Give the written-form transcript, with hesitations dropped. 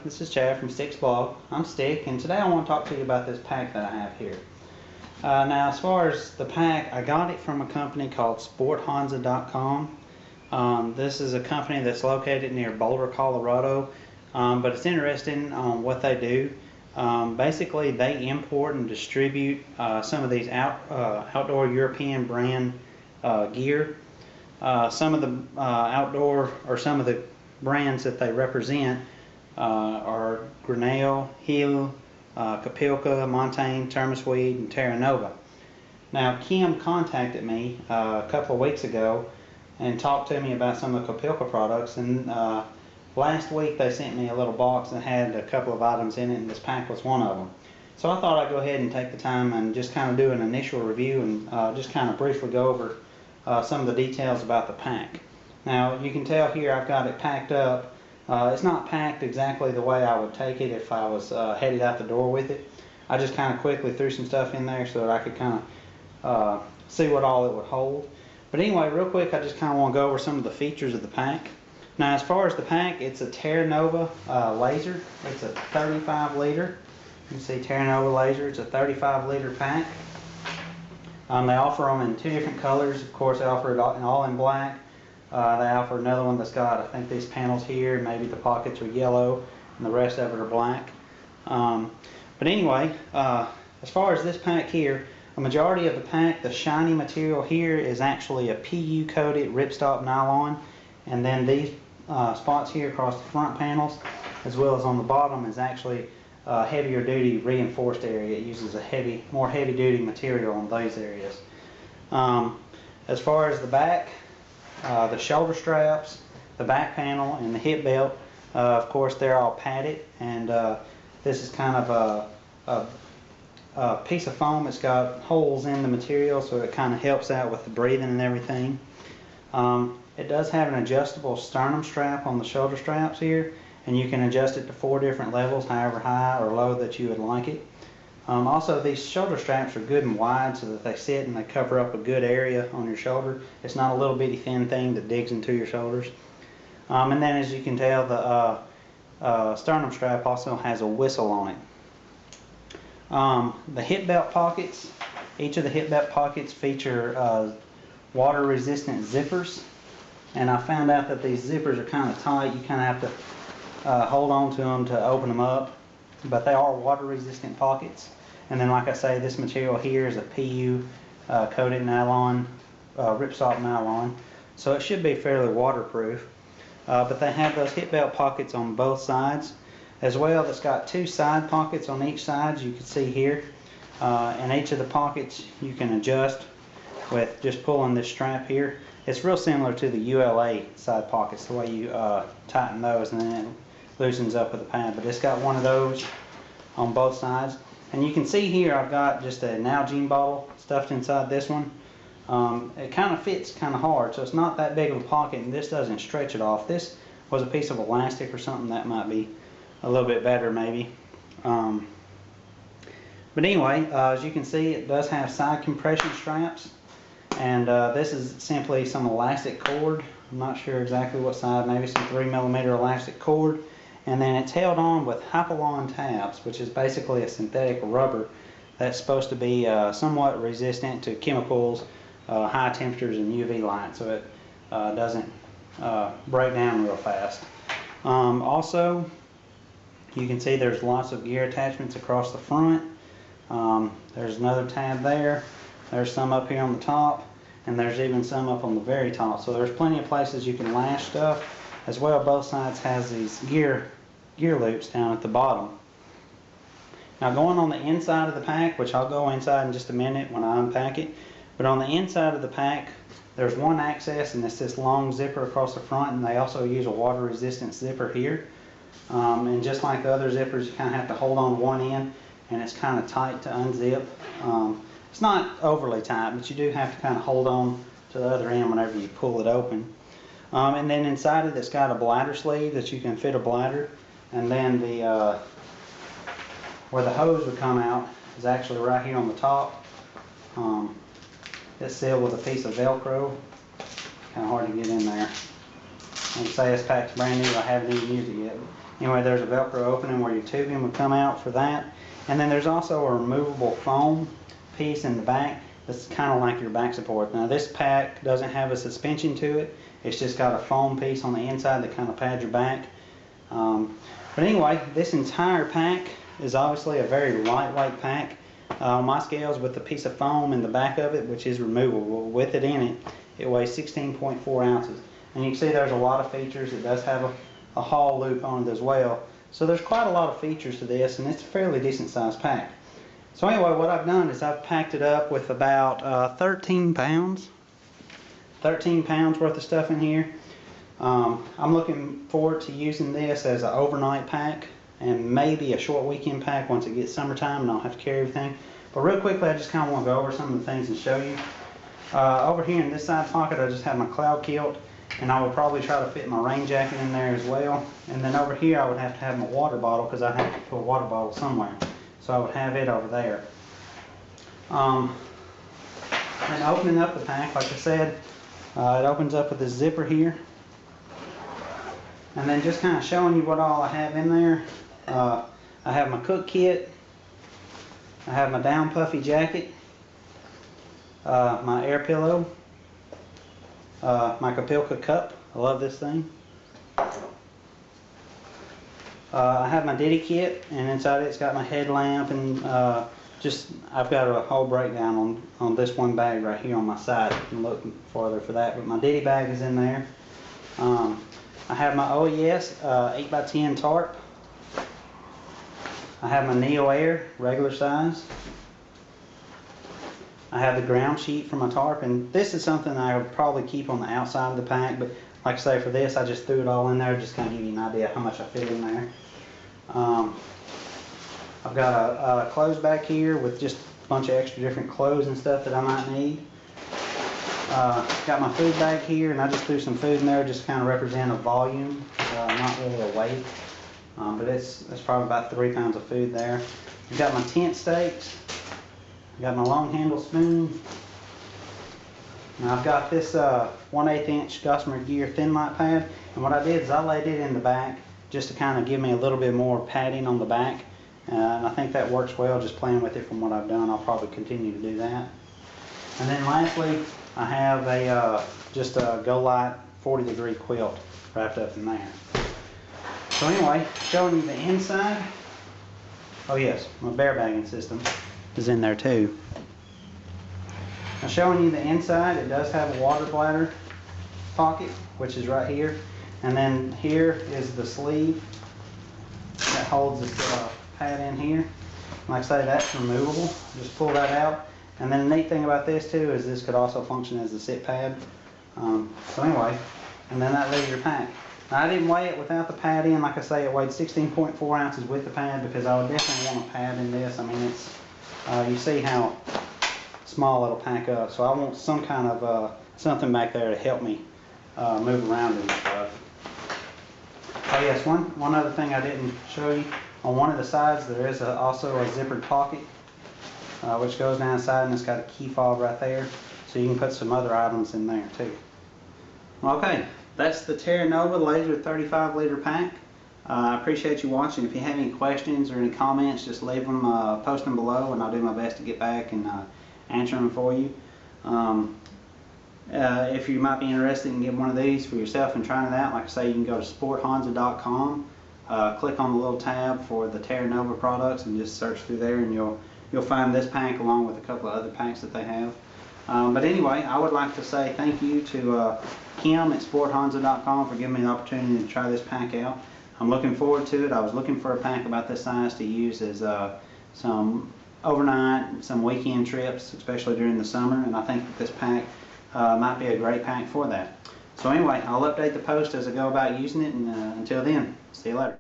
this is Chad from Stick's blog. I'm Stick, and today I want to talk to you about this pack that I have here. Now, as far as the pack, I got it from a company called SportHansa.com. This is a company that's located near Boulder, Colorado, but it's interesting on what they do. Basically, they import and distribute some of these outdoor European brand gear. Some of the some of the brands that they represent are Grinnell, Hill, Kapilka, Montane, Termasweed, and Terra Nova. Now, Kim contacted me a couple of weeks ago and talked to me about some of the Kapilka products, and last week they sent me a little box that had a couple of items in it, and this pack was one of them. So I thought I'd go ahead and take the time and just kind of do an initial review and just kind of briefly go over some of the details about the pack. Now, you can tell here I've got it packed up. It's not packed exactly the way I would take it if I was headed out the door with it. I just kind of quickly threw some stuff in there so that I could kind of see what all it would hold. But anyway, real quick, I just kind of want to go over some of the features of the pack. Now, as far as the pack, it's a Terra Nova Laser. It's a 35 liter. You can see Terra Nova Laser. It's a 35 liter pack. They offer them in two different colors. Of course, they offer it all in black. They offer another one that's got, I think, these panels here, maybe the pockets are yellow, and the rest of it are black. But anyway, as far as this pack here, a majority of the pack, the shiny material here is actually a PU coated ripstop nylon, and then these spots here across the front panels, as well as on the bottom, is actually heavier duty reinforced area. It uses a more heavy duty material on those areas. As far as the back, the shoulder straps, the back panel, and the hip belt, of course, they're all padded, and this is kind of a piece of foam. It's got holes in the material, so it kind of helps out with the breathing and everything. It does have an adjustable sternum strap on the shoulder straps here, and you can adjust it to 4 different levels, however high or low that you would like it. Also, these shoulder straps are good and wide so that they sit and they cover up a good area on your shoulder. It's not a little bitty thin thing that digs into your shoulders. And then, as you can tell, the sternum strap also has a whistle on it. The hip belt pockets, each of the hip belt pockets feature water resistant zippers, and I found out that these zippers are kind of tight. You kind of have to hold on to them to open them up, but they are water resistant pockets. And then, like I say, this material here is a PU coated nylon, ripstop nylon, so it should be fairly waterproof. But they have those hip belt pockets on both sides as well. It's got 2 side pockets on each side, you can see here, and each of the pockets you can adjust with just pulling this strap here. It's real similar to the ULA side pockets, the way you tighten those, and then it loosens up with a pad. But it's got one of those on both sides. And you can see here I've got just a Nalgene bottle stuffed inside this one. It kind of fits kind of hard, so it's not that big of a pocket, and this doesn't stretch it off. This was a piece of elastic or something, that might be a little bit better maybe. But anyway, as you can see, it does have side compression straps, and this is simply some elastic cord. I'm not sure exactly what side, maybe some 3mm elastic cord. And then it's held on with Hypalon tabs, which is basically a synthetic rubber that's supposed to be somewhat resistant to chemicals, high temperatures, and UV light, so it doesn't break down real fast. Also, you can see there's lots of gear attachments across the front. There's another tab there. There's some up here on the top, and there's even some up on the very top. So there's plenty of places you can lash stuff. As well, both sides has these gear loops down at the bottom. Now, going on the inside of the pack, which I'll go inside in just a minute when I unpack it, but on the inside of the pack, there's one access, and it's this long zipper across the front, and they also use a water resistant zipper here. And just like the other zippers, you kind of have to hold on one end, and it's kind of tight to unzip. It's not overly tight, but you do have to kind of hold on to the other end whenever you pull it open. And then inside it, it's got a bladder sleeve that you can fit a bladder, and then the where the hose would come out is actually right here on the top. It's sealed with a piece of Velcro. Kind of hard to get in there. Like I say, this pack's brand new. I haven't even used it yet. Anyway, there's a Velcro opening where your tubing would come out for that. And then there's also a removable foam piece in the back that's kind of like your back support. Now this pack doesn't have a suspension to it. It's just got a foam piece on the inside that kind of pads your back. But anyway, this entire pack is obviously a very lightweight pack. On my scales, with the piece of foam in the back of it, which is removable, with it in it, it weighs 16.4 ounces. And you can see there's a lot of features. It does have a haul loop on it as well. So there's quite a lot of features to this, and it's a fairly decent sized pack. So anyway, what I've done is I've packed it up with about 13 pounds. 13 pounds worth of stuff in here. I'm looking forward to using this as an overnight pack and maybe a short weekend pack once it gets summertime and I don't have to carry everything. But real quickly, I just kind of want to go over some of the things and show you. Over here in this side pocket, I just have my cloud kilt, and I would probably try to fit my rain jacket in there as well. And then over here, I would have to have my water bottle because I have to put a water bottle somewhere. So I would have it over there. And opening up the pack, like I said, it opens up with this zipper here. And then just kind of showing you what all I have in there. I have my cook kit. I have my down puffy jacket. My air pillow. My Kapilka cup. I love this thing. I have my Diddy kit, and inside it's got my headlamp, and I've got a whole breakdown on this one bag right here on my side. You can look farther for that, but my Diddy bag is in there. I have my OES 8x10 tarp. I have my Neo Air regular size. I have the ground sheet for my tarp, and this is something I would probably keep on the outside of the pack, but like I say, for this I just threw it all in there just kind of give you an idea how much I fit in there. I've got a clothes bag here with just a bunch of extra different clothes and stuff that I might need. Got my food bag here, and I just threw some food in there just to kind of represent a volume, not really a weight. But it's probably about 3 pounds of food there. I've got my tent stakes. I've got my long handle spoon. Now I've got this 1/8 inch Gossamer Gear thin light pad, and what I did is I laid it in the back just to kind of give me a little bit more padding on the back, and I think that works well. Just playing with it from what I've done, I'll probably continue to do that. And then lastly, I have just a Go Light 40-degree quilt wrapped up in there. So anyway, showing you the inside. Oh yes, my bear bagging system is in there too. Now showing you the inside, it does have a water bladder pocket, which is right here. And then here is the sleeve that holds this pad in here. Like I say, that's removable. Just pull that out. And then the neat thing about this too is this could also function as a sit pad. So anyway, and then that leaves your pack. Now I didn't weigh it without the pad in. Like I say, it weighed 16.4 ounces with the pad because I would definitely want a pad in this. I mean, it's you see how small it'll pack up. So I want some kind of something back there to help me move around and stuff. Oh yes, one other thing I didn't show you. On one of the sides there is also a zippered pocket, which goes down inside, and it's got a key fob right there, so you can put some other items in there too. Okay, that's the Terra Nova Laser 35-liter pack. I appreciate you watching. If you have any questions or any comments, just leave them, post them below, and I'll do my best to get back and answer them for you. If you might be interested in getting one of these for yourself and trying it out, like I say, you can go to sporthansa.com, click on the little tab for the Terra Nova products, and just search through there, and you'll find this pack along with a couple of other packs that they have. But anyway, I would like to say thank you to Kim at sporthansa.com for giving me the opportunity to try this pack out. I'm looking forward to it. I was looking for a pack about this size to use as some overnight, some weekend trips, especially during the summer, and I think that this pack might be a great pack for that. So anyway, I'll update the post as I go about using it, and until then, see you later.